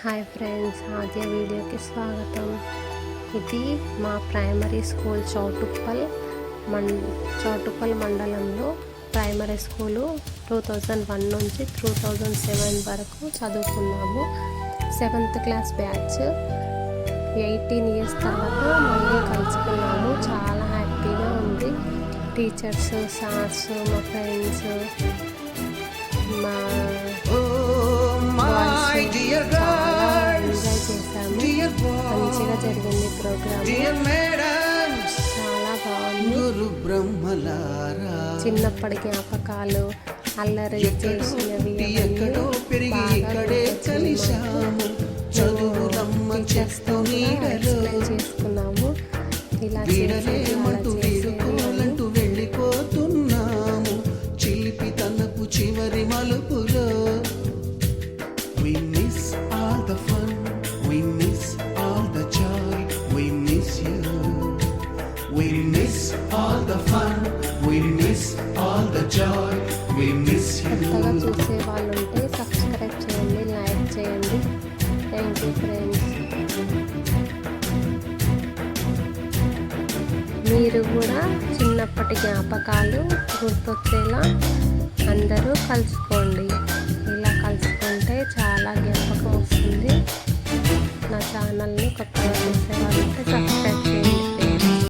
Hi friends, ఆద్య వీడియోకి స్వాగతం. ఇది మా ప్రైమరీ స్కూల్ చౌటుప్పల్ మండలంలో ప్రైమరీ స్కూలు 2001 నుంచి 2007 వరకు చదువుకున్నాము. 7th class batch. 18 ఇయర్స్ తర్వాత మళ్ళీ కలుసుకున్నాము. చాలా హ్యాపీగా ఉంది. టీచర్స్, సార్స్, మా ఫ్రెండ్స్, మా మంచిగా జరిగింది ప్రోగ్రామ్. చాలా బాగుంది. చిన్నప్పటి జ్ఞాపకాలు, అల్లరి చేసినవి చేసుకున్నాము. ఇలా వెళ్ళిపోతున్నాము చిలిపి తనపు చివరి మలుపులో. We miss all the fun, we miss all the joy, we miss you. We miss all the fun, we miss all the joy, we miss you. కొత్తగా చూసే వాళ్ళు ఉంటే సబ్స్క్రైబ్ చేయండి, లైక్ చేయండి. Thank you friends. మీరు కూడా చిన్నప్పటి జ్ఞాపకాలు గుర్తొచ్చేలా అందరూ కలుసుకోండి. ఇలా కలుసుకుంటే చాలా జ్ఞాపకం వస్తుంది. నా ఛానల్ని కొత్తగా చూసే వాళ్ళంటే సబ్స్క్రైబ్ చేయండి.